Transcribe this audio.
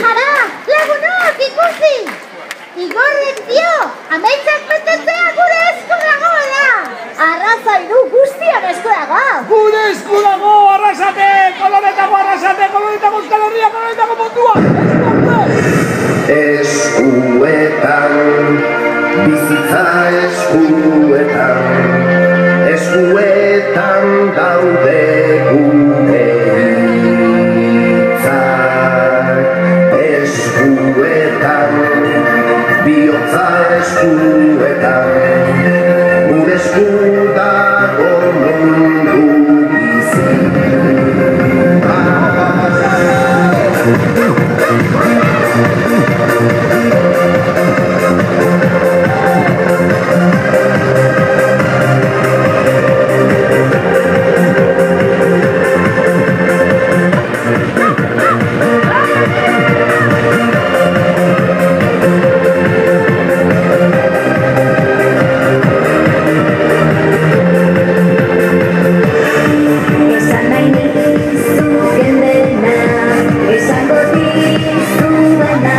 Hara, lagunok, ikusi! Igorrek dio, amaitzak betetzea gure esku dago da! Arrazoi du guztion esku dago! Gure esku dago, arrasate! Kolonetako arrasate, kolonetako Euskal Herria, kolonetako mundua! Eskuetan, bizitza eskuetan, eskuetan daude gure hitzak. Eskuetan, bihotza eskuetan, gure esku dago mundu bizitza. Esango dizuena,